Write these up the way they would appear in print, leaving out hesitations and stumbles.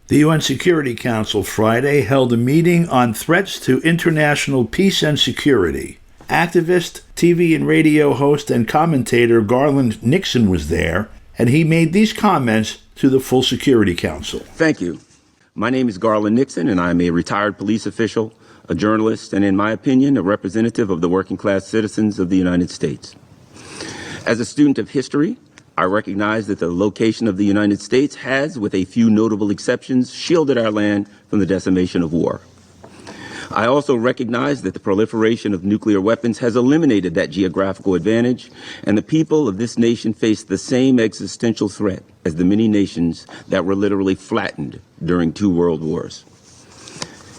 The UN Security Council Friday held a meeting on threats to international peace and security. Activist, TV and radio host, and commentator Garland Nixon was there, and he made these comments to the full Security Council. Thank you. My name is Garland Nixon, and I'm a retired police official, a journalist, and in my opinion, a representative of the working class citizens of the United States. As a student of history, I recognize that the location of the United States has, with a few notable exceptions, shielded our land from the decimation of war. I also recognize that the proliferation of nuclear weapons has eliminated that geographical advantage, and the people of this nation face the same existential threat as the many nations that were literally flattened during 2 world wars.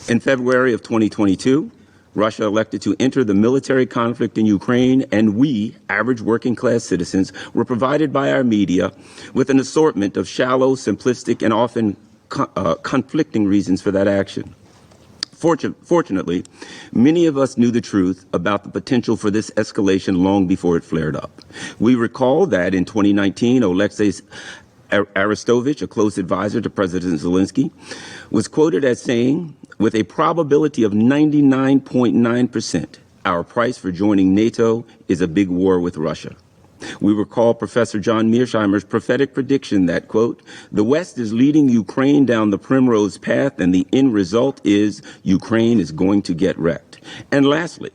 In February of 2022, Russia elected to enter the military conflict in Ukraine, and we, average working class citizens, were provided by our media with an assortment of shallow, simplistic, and often conflicting reasons for that action. Fortunately, many of us knew the truth about the potential for this escalation long before it flared up. We recall that in 2019, Alexei Arestovich, a close advisor to President Zelensky, was quoted as saying, "With a probability of 99.9%, our price for joining NATO is a big war with Russia." We recall Professor John Mearsheimer's prophetic prediction that, quote, "The West is leading Ukraine down the primrose path, and the end result is Ukraine is going to get wrecked." And lastly,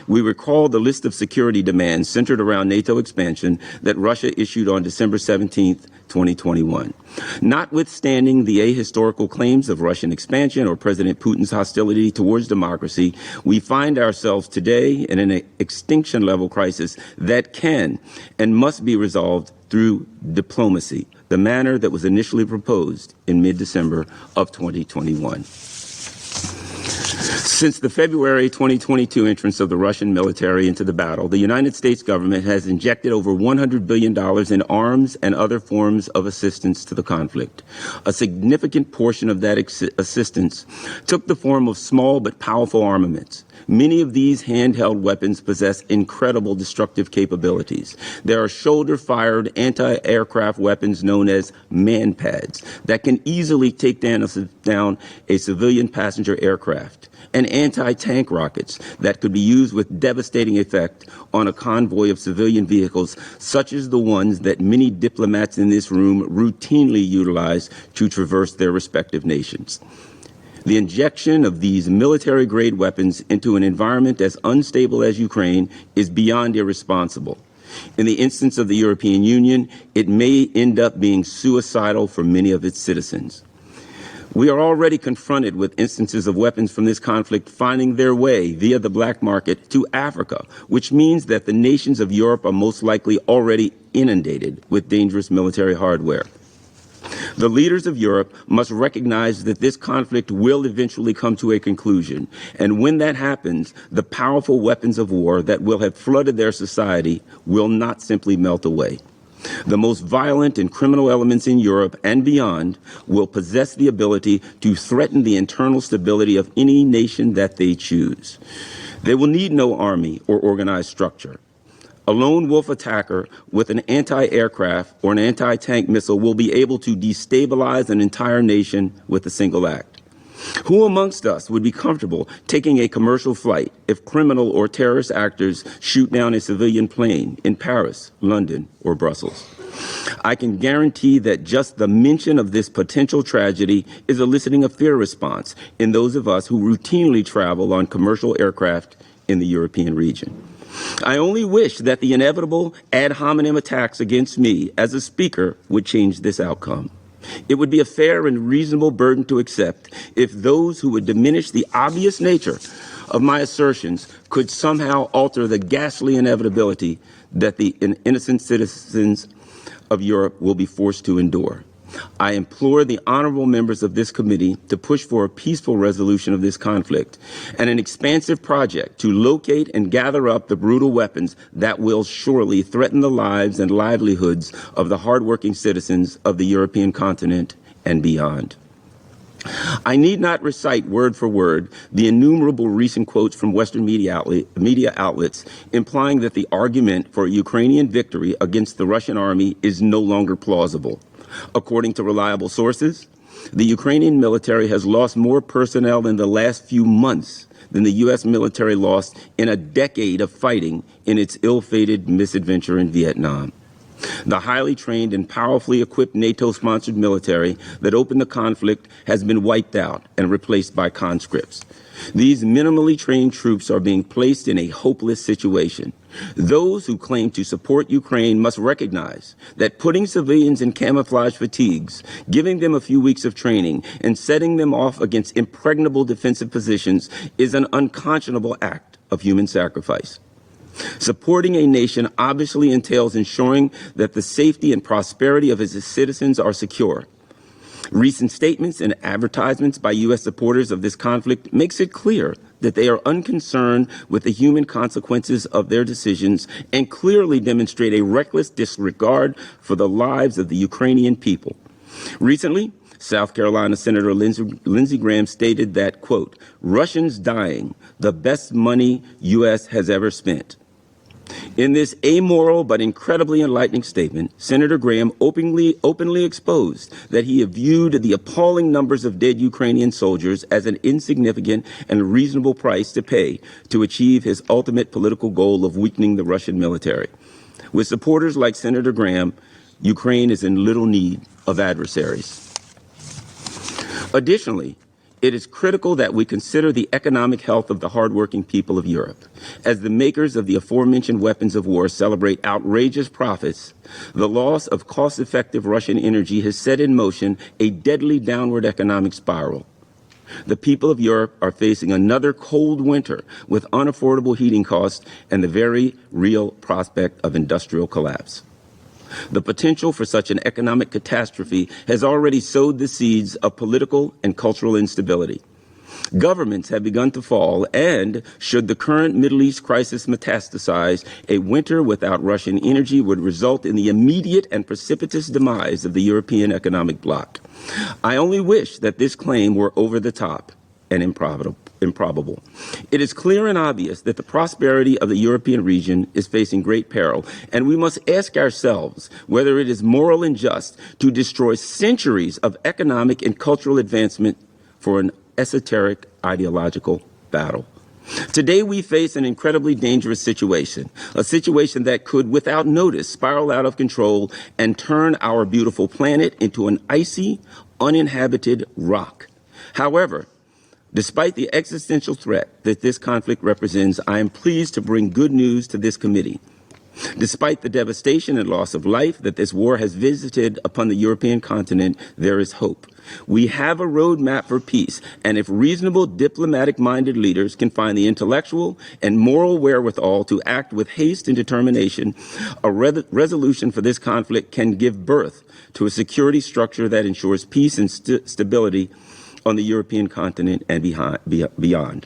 we recall the list of security demands centered around NATO expansion that Russia issued on December 17th, 2021. Notwithstanding the ahistorical claims of Russian expansion or President Putin's hostility towards democracy, we find ourselves today in an extinction-level crisis that can and must be resolved through diplomacy, the manner that was initially proposed in mid-December of 2021. Since the February 2022 entrance of the Russian military into the battle, the United States government has injected over $100 billion in arms and other forms of assistance to the conflict. A significant portion of that assistance took the form of small but powerful armaments. Many of these handheld weapons possess incredible destructive capabilities. There are shoulder-fired anti-aircraft weapons known as manpads that can easily take down a civilian passenger aircraft, and anti-tank rockets that could be used with devastating effect on a convoy of civilian vehicles, such as the ones that many diplomats in this room routinely utilize to traverse their respective nations. The injection of these military-grade weapons into an environment as unstable as Ukraine is beyond irresponsible. In the instance of the European Union, it may end up being suicidal for many of its citizens. We are already confronted with instances of weapons from this conflict finding their way via the black market to Africa, which means that the nations of Europe are most likely already inundated with dangerous military hardware. The leaders of Europe must recognize that this conflict will eventually come to a conclusion, and when that happens, the powerful weapons of war that will have flooded their society will not simply melt away. The most violent and criminal elements in Europe and beyond will possess the ability to threaten the internal stability of any nation that they choose. They will need no army or organized structure. A lone wolf attacker with an anti-aircraft or an anti-tank missile will be able to destabilize an entire nation with a single act. Who amongst us would be comfortable taking a commercial flight if criminal or terrorist actors shoot down a civilian plane in Paris, London, or Brussels? I can guarantee that just the mention of this potential tragedy is eliciting a fear response in those of us who routinely travel on commercial aircraft in the European region. I only wish that the inevitable ad hominem attacks against me as a speaker would change this outcome. It would be a fair and reasonable burden to accept if those who would diminish the obvious nature of my assertions could somehow alter the ghastly inevitability that the innocent citizens of Europe will be forced to endure. I implore the honorable members of this committee to push for a peaceful resolution of this conflict and an expansive project to locate and gather up the brutal weapons that will surely threaten the lives and livelihoods of the hardworking citizens of the European continent and beyond. I need not recite word for word the innumerable recent quotes from Western media outlets implying that the argument for a Ukrainian victory against the Russian army is no longer plausible. According to reliable sources, The Ukrainian military has lost more personnel in the last few months than the U.S. military lost in a decade of fighting in its ill-fated misadventure in Vietnam. The highly trained and powerfully equipped NATO-sponsored military that opened the conflict has been wiped out and replaced by conscripts. These minimally trained troops are being placed in a hopeless situation. Those who claim to support Ukraine must recognize that putting civilians in camouflage fatigues, giving them a few weeks of training, and setting them off against impregnable defensive positions is an unconscionable act of human sacrifice. Supporting a nation obviously entails ensuring that the safety and prosperity of its citizens are secure. Recent statements and advertisements by U.S. supporters of this conflict makes it clear that they are unconcerned with the human consequences of their decisions and clearly demonstrate a reckless disregard for the lives of the Ukrainian people. Recently, South Carolina Senator Lindsey Graham stated that, quote, "Russians dying, the best money U.S. has ever spent." In this amoral but incredibly enlightening statement, Senator Graham openly exposed that he viewed the appalling numbers of dead Ukrainian soldiers as an insignificant and reasonable price to pay to achieve his ultimate political goal of weakening the Russian military. With supporters like Senator Graham, Ukraine is in little need of adversaries. Additionally, it is critical that we consider the economic health of the hardworking people of Europe. As the makers of the aforementioned weapons of war celebrate outrageous profits, the loss of cost-effective Russian energy has set in motion a deadly downward economic spiral. The people of Europe are facing another cold winter with unaffordable heating costs and the very real prospect of industrial collapse. The potential for such an economic catastrophe has already sowed the seeds of political and cultural instability. Governments have begun to fall, and should the current Middle East crisis metastasize, a winter without Russian energy would result in the immediate and precipitous demise of the European economic bloc. I only wish that this claim were over the top and improbable. It is clear and obvious that the prosperity of the European region is facing great peril, and we must ask ourselves whether it is moral and just to destroy centuries of economic and cultural advancement for an esoteric ideological battle. Today we face an incredibly dangerous situation, a situation that could, without notice, spiral out of control and turn our beautiful planet into an icy, uninhabited rock. However, despite the existential threat that this conflict represents, I am pleased to bring good news to this committee. Despite the devastation and loss of life that this war has visited upon the European continent, there is hope. We have a roadmap for peace, and if reasonable diplomatic-minded leaders can find the intellectual and moral wherewithal to act with haste and determination, a resolution for this conflict can give birth to a security structure that ensures peace and stability on the European continent and beyond.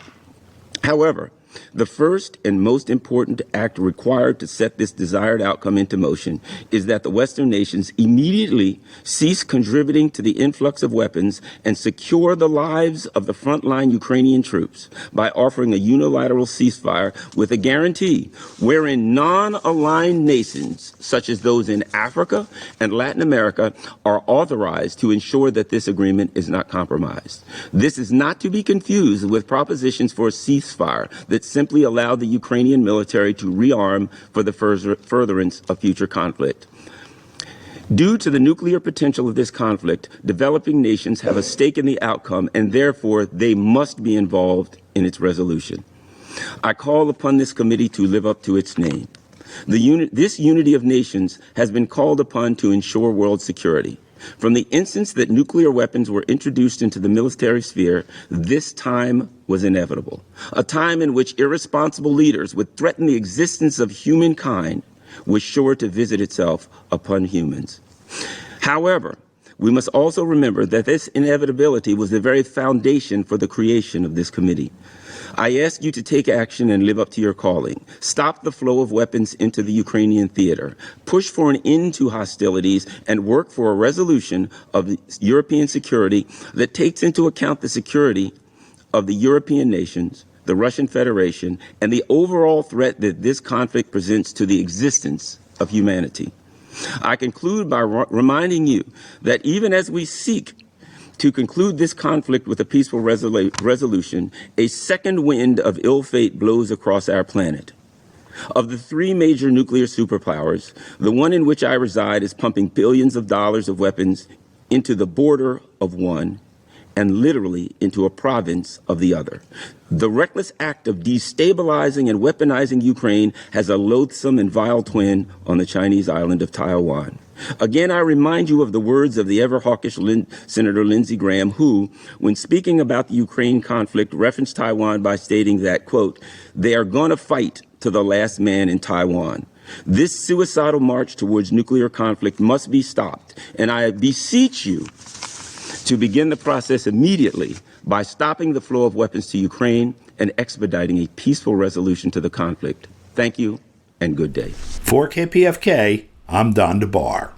However, the first and most important act required to set this desired outcome into motion is that the Western nations immediately cease contributing to the influx of weapons and secure the lives of the frontline Ukrainian troops by offering a unilateral ceasefire with a guarantee wherein non-aligned nations, such as those in Africa and Latin America, are authorized to ensure that this agreement is not compromised. This is not to be confused with propositions for a ceasefire that simply allow the Ukrainian military to rearm for the furtherance of future conflict. Due to the nuclear potential of this conflict, developing nations have a stake in the outcome, and therefore they must be involved in its resolution. I call upon this committee to live up to its name. This unity of nations has been called upon to ensure world security. From the instance that nuclear weapons were introduced into the military sphere, this time was inevitable, a time in which irresponsible leaders would threaten the existence of humankind was sure to visit itself upon humans. However, we must also remember that this inevitability was the very foundation for the creation of this committee. I ask you to take action and live up to your calling. Stop the flow of weapons into the Ukrainian theater. Push for an end to hostilities and work for a resolution of European security that takes into account the security of the European nations, the Russian Federation, and the overall threat that this conflict presents to the existence of humanity. I conclude by reminding you that even as we seek To conclude this conflict with a peaceful resolution, a second wind of ill fate blows across our planet. Of the three major nuclear superpowers, the one in which I reside is pumping billions of dollars of weapons into the border of one and literally into a province of the other. The reckless act of destabilizing and weaponizing Ukraine has a loathsome and vile twin on the Chinese island of Taiwan. Again, I remind you of the words of the ever-hawkish Senator Lindsey Graham, who, when speaking about the Ukraine conflict, referenced Taiwan by stating that, quote, "They are going to fight to the last man in Taiwan." This suicidal march towards nuclear conflict must be stopped, and I beseech you to begin the process immediately by stopping the flow of weapons to Ukraine and expediting a peaceful resolution to the conflict. Thank you, and good day. For KPFK, I'm Don DeBar.